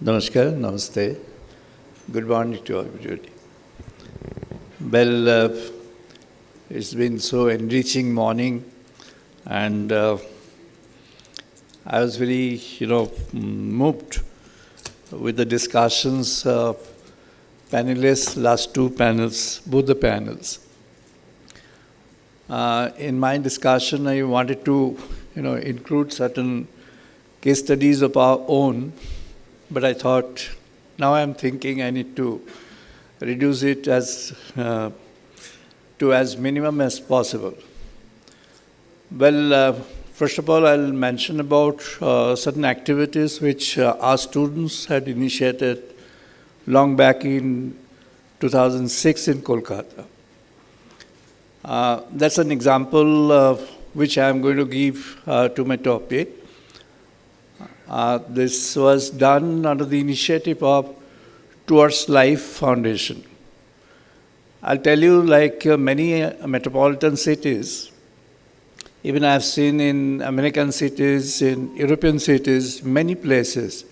Namaskar, namaste. Good morning to everybody. Well, it's been so enriching morning, and I was very, moved with the discussions of panelists, last two panels, both the panels. In my discussion, I wanted to, include certain case studies of our own. But I thought, now I'm thinking I need to reduce it to as minimum as possible. Well, first of all, I'll mention about certain activities which our students had initiated long back in 2006 in Kolkata. That's an example which I'm going to give to my topic. This was done under the initiative of Towards Life Foundation. I'll tell you, like many metropolitan cities, even I've seen in American cities, in European cities, many places,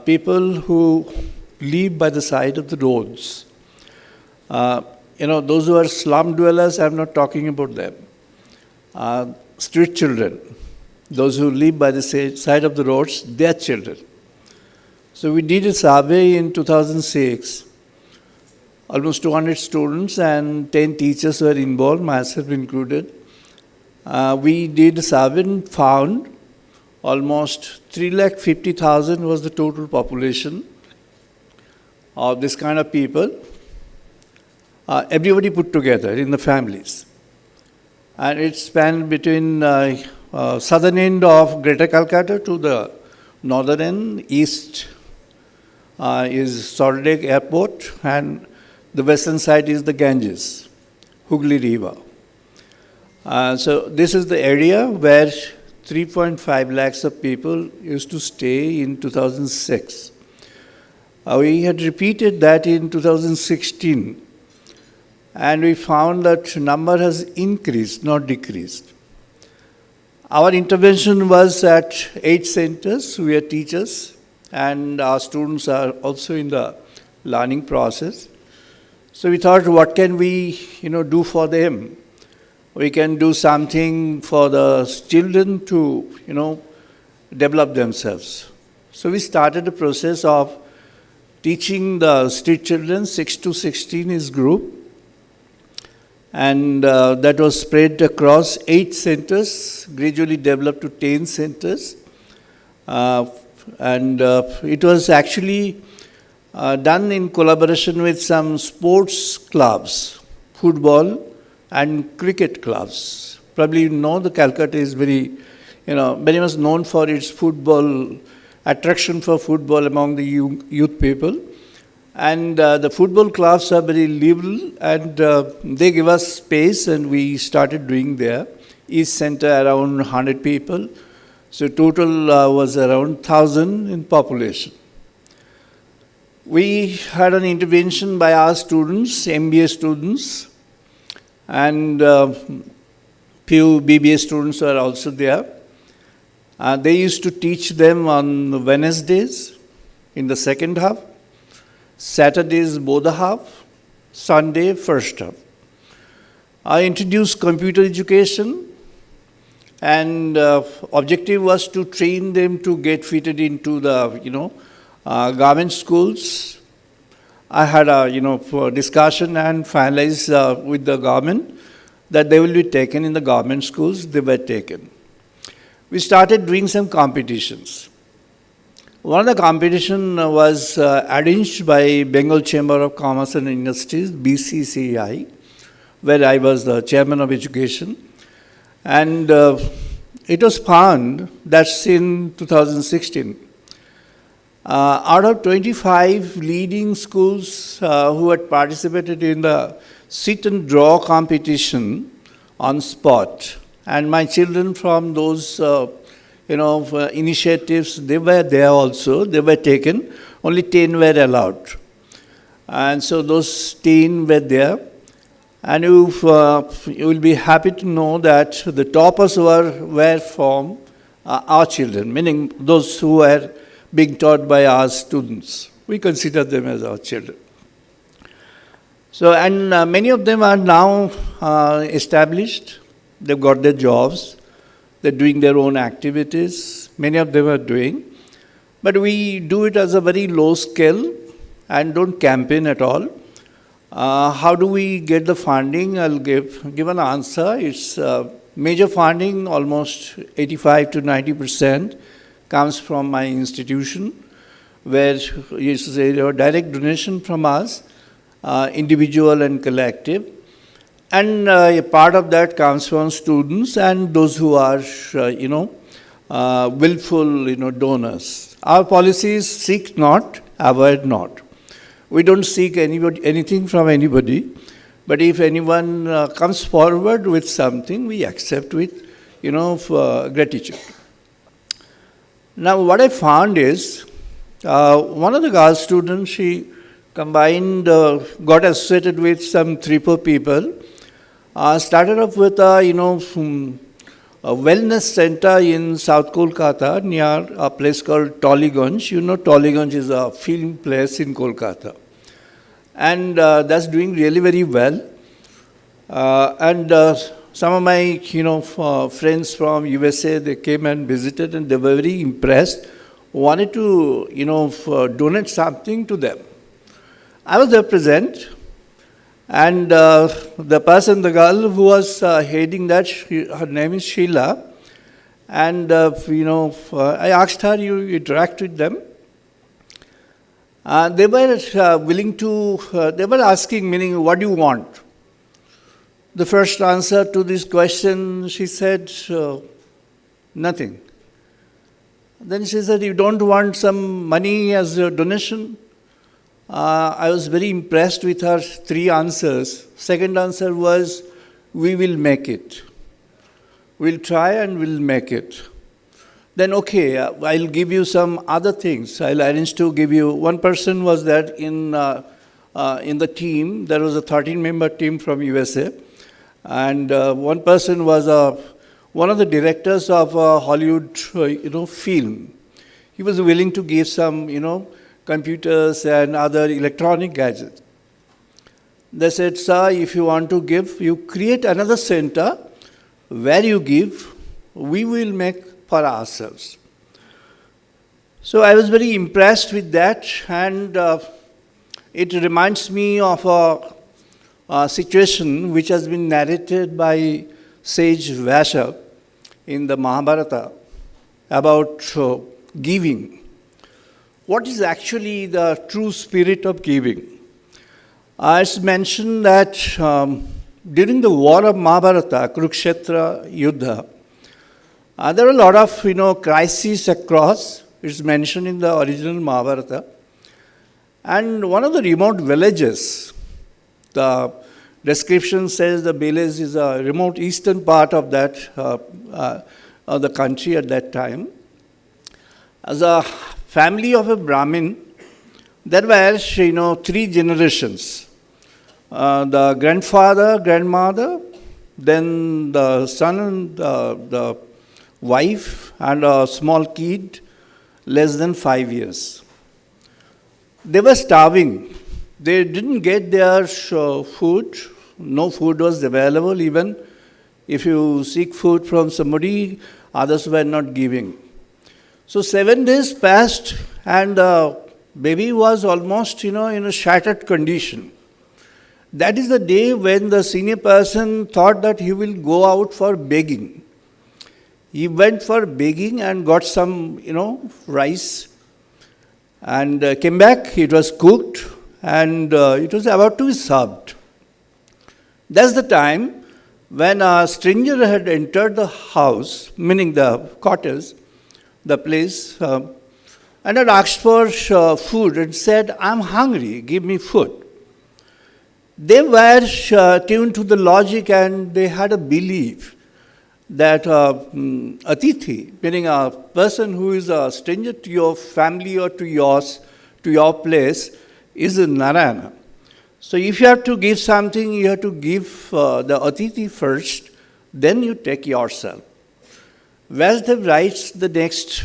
people who live by the side of the roads. Those who are slum dwellers, I'm not talking about them. Street children. Those who live by the side of the roads, their children. So we did a survey in 2006. Almost 200 students and 10 teachers were involved, myself included. We did a survey and found almost 350,000 was the total population of this kind of people. Everybody put together in the families. And it spanned between southern end of Greater Calcutta to the northern end. East is Salt Lake Airport, and the western side is the Ganges, Hooghly River. So this is the area where 3.5 lakhs of people used to stay in 2006. We had repeated that in 2016, and we found that number has increased, not decreased. Our intervention was at 8 centers. We are teachers, and our students are also in the learning process. So we thought, what can we, do for them? We can do something for the children to, develop themselves. So we started the process of teaching the street children, 6 to 16 is group. And that was spread across 8 centers, gradually developed to 10 centers. It was actually done in collaboration with some sports clubs, football and cricket clubs. Probably you know the Calcutta is very much known for its football, attraction for football among the youth people. And the football clubs are very liberal, and they give us space, and we started doing there. Each center around 100 people. So total was around 1,000 in population. We had an intervention by our students, MBA students, and few BBA students were also there. They used to teach them on Wednesdays in the second half. Saturdays, both the half, Sunday, first half. I introduced computer education, and objective was to train them to get fitted into the, government schools. I had a, discussion and finalized with the government that they will be taken in the government schools. They were taken. We started doing some competitions. One of the competition was arranged by Bengal Chamber of Commerce and Industries, BCCI, where I was the chairman of education. And it was found, that's in 2016, out of 25 leading schools who had participated in the sit and draw competition on spot, and my children from those initiatives, they were there also, they were taken, only 10 were allowed. And so those 10 were there. And you will be happy to know that the toppers were from our children, meaning those who were being taught by our students. We consider them as our children. So, and many of them are now established. They've got their jobs. They're doing their own activities. Many of them are doing. But we do it as a very low scale and don't campaign at all. How do we get the funding? I'll give an answer. It's major funding, almost 85 to 90%, comes from my institution, where it's a direct donation from us, individual and collective. And a part of that comes from students and those who are, willful, donors. Our policy is seek not, avoid not. We don't seek anything from anybody, but if anyone comes forward with something, we accept with, gratitude. Now, what I found is, one of the girl students, she combined, got associated with some 3-4 people, started off with a wellness center in South Kolkata near a place called Tollygunge. Tollygunge is a film place in Kolkata. And that's doing really very well. And some of my, friends from USA, they came and visited and they were very impressed, wanted to, donate something to them. I was there present. And the girl who was heading that, her name is Sheila. And, I asked her, you interact with them? They were willing to, they were asking, meaning, what do you want? The first answer to this question, she said, nothing. Then she said, you don't want some money as a donation? I was very impressed with her 3 answers. Second answer was, we will make it. We'll try and we'll make it. Then, okay, I'll give you some other things. I'll arrange to give you. One person was that in the team. There was a 13-member team from USA. And one person was one of the directors of a Hollywood, film. He was willing to give some, computers and other electronic gadgets. They said, sir, if you want to give, you create another center where you give, we will make for ourselves. So I was very impressed with that, and it reminds me of a situation which has been narrated by sage Vyasa in the Mahabharata about giving. What is actually the true spirit of giving? It's mentioned that during the war of Mahabharata, Kurukshetra Yuddha, there were a lot of crises across. It's mentioned in the original Mahabharata. And one of the remote villages, the description says the village is a remote eastern part of that of the country at that time. As a family of a Brahmin, there were 3 generations. The grandfather, grandmother, then the son and the wife and a small kid, less than 5 years. They were starving. They didn't get their food. No food was available. Even if you seek food from somebody, others were not giving. So 7 days passed and the baby was almost, in a shattered condition. That is the day when the senior person thought that he will go out for begging. He went for begging and got some, rice and came back. It was cooked and it was about to be served. That's the time when a stranger had entered the house, meaning the cottage, the place, and had asked for food and said, I'm hungry, give me food. They were tuned to the logic and they had a belief that atithi, meaning a person who is a stranger to your family or to your place, is a Narayana. So if you have to give something, you have to give the atithi first, then you take yourself. Vyasdev writes the next,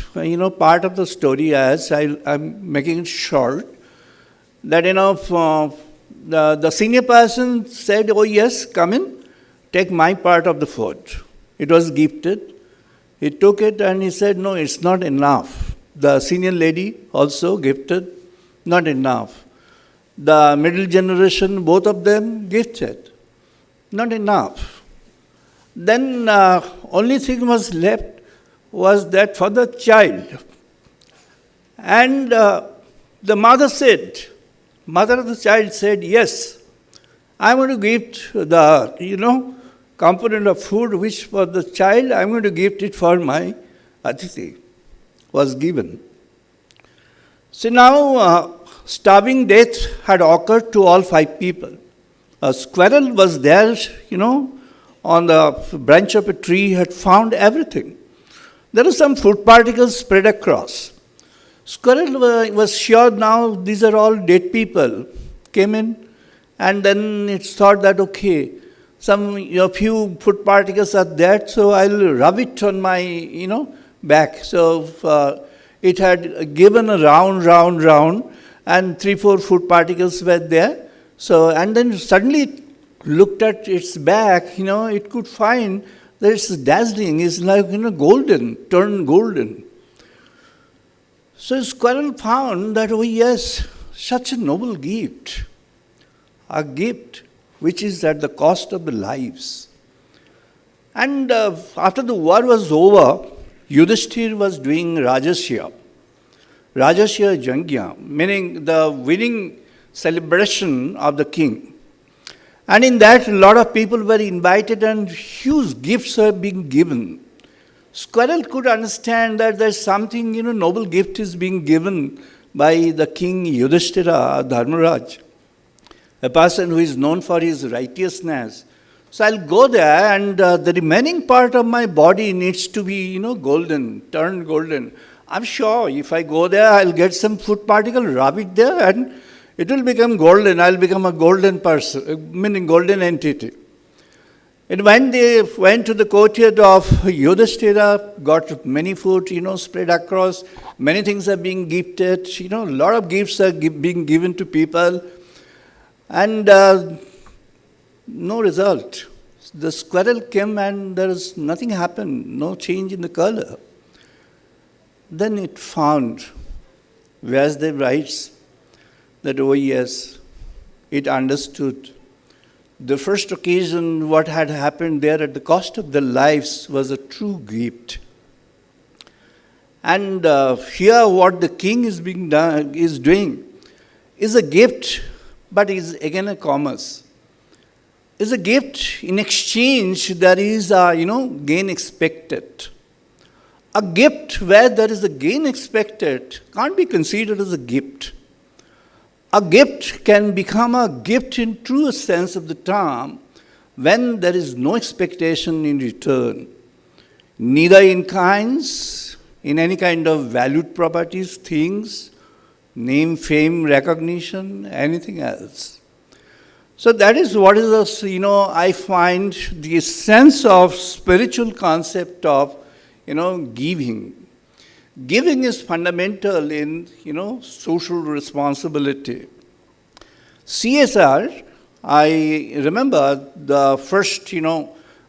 part of the story as I'm making it short, that, the senior person said, oh yes, come in, take my part of the food. It was gifted. He took it and he said, no, it's not enough. The senior lady also gifted, not enough. The middle generation, both of them gifted, not enough. Then only thing was left was that for the child. And the mother of the child said, yes, I'm going to gift the, component of food which for the child, I'm going to gift it for my Atithi, was given. So now, starving death had occurred to all 5 people. A squirrel was there, on the branch of a tree, had found everything. There were some food particles spread across. Squirrel was sure now these are all dead people. Came in, and then it's thought that, okay, a few food particles are there, so I'll rub it on my, back. So it had given a round, and 3-4 food particles were there. So, and then suddenly it looked at its back, it could find that it's dazzling, it's like, golden, turned golden. So squirrel found that, oh yes, such a noble gift, a gift which is at the cost of the lives. And after the war was over, Yudhishthir was doing Rajasya Jangya, meaning the winning celebration of the king. And in that, a lot of people were invited and huge gifts were being given. Squirrel could understand that there's something, noble gift is being given by the king Yudhishthira, Dharmaraj, a person who is known for his righteousness. So I'll go there, and the remaining part of my body needs to be, golden, turned golden. I'm sure if I go there, I'll get some food particle, rub it there, and it will become golden. I'll become a golden person, meaning golden entity. And when they went to the courtyard of Yudhishthira, got many food, spread across, many things are being gifted, a lot of gifts are being given to people. And no result. The squirrel came and there is nothing happened, no change in the color. Then it found, Vyasdev writes, that, oh yes, it understood. The first occasion, what had happened there at the cost of their lives was a true gift. And here what the king is doing is a gift, but is again a commerce. Is a gift. In exchange, there is a, gain expected. A gift where there is a gain expected can't be considered as a gift. A gift can become a gift in true sense of the term when there is no expectation in return, neither in kinds, in any kind of valued properties, things, name, fame, recognition, anything else. So that is what is, I find the sense of spiritual concept of, giving. Giving is fundamental in, social responsibility. CSR, I remember the first,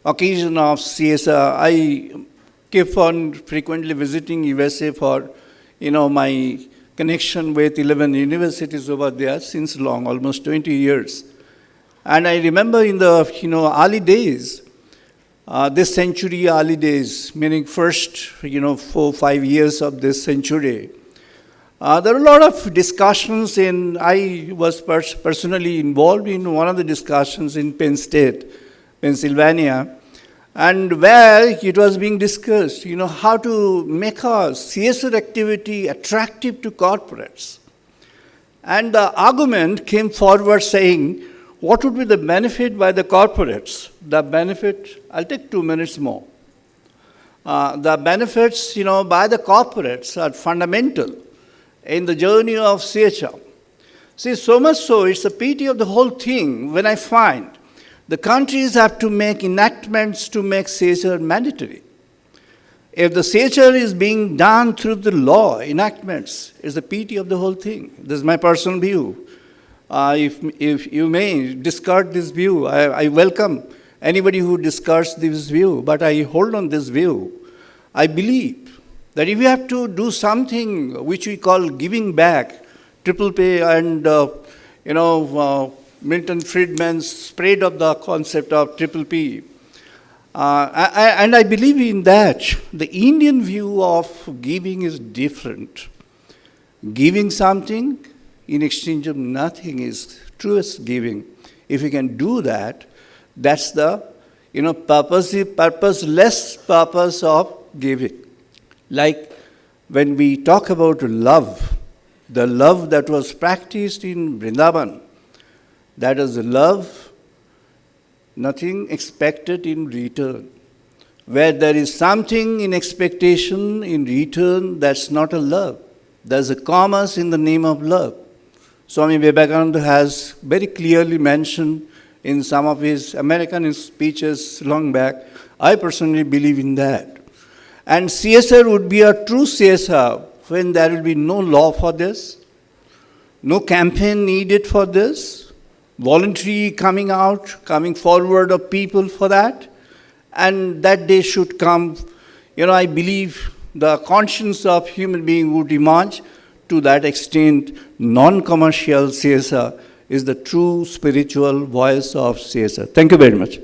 occasion of CSR, I kept on frequently visiting USA for, my connection with 11 universities over there since long, almost 20 years. And I remember in the, early days, this century early days, meaning first, 4-5 years of this century, there were a lot of discussions I was personally involved in one of the discussions in Penn State, Pennsylvania, and where it was being discussed, how to make a CSR activity attractive to corporates. And the argument came forward saying, what would be the benefit by the corporates? The benefit, I'll take 2 minutes more. The benefits, by the corporates are fundamental in the journey of CSR. See, so much so, it's a pity of the whole thing when I find the countries have to make enactments to make CSR mandatory. If the CSR is being done through the law enactments, it's the pity of the whole thing. This is my personal view. If you may discard this view, I welcome anybody who discards this view, but I hold on this view. I believe that if you have to do something which we call giving back, triple pay and, Milton Friedman's spread of the concept of triple P. And I believe in that. The Indian view of giving is different. Giving something in exchange of nothing is truest giving. If you can do that, that's the purposeless purpose of giving. Like when we talk about love, the love that was practiced in Vrindavan, that is love, nothing expected in return. Where there is something in expectation in return, that's not a love. There's a commerce in the name of love. Swami Vivekananda has very clearly mentioned in some of his American speeches long back. I personally believe in that. And CSR would be a true CSR when there will be no law for this, no campaign needed for this, voluntary coming forward of people for that, and that day should come. I believe the conscience of human being would emerge. To that extent, non-commercial CSR is the true spiritual voice of CSR. Thank you very much.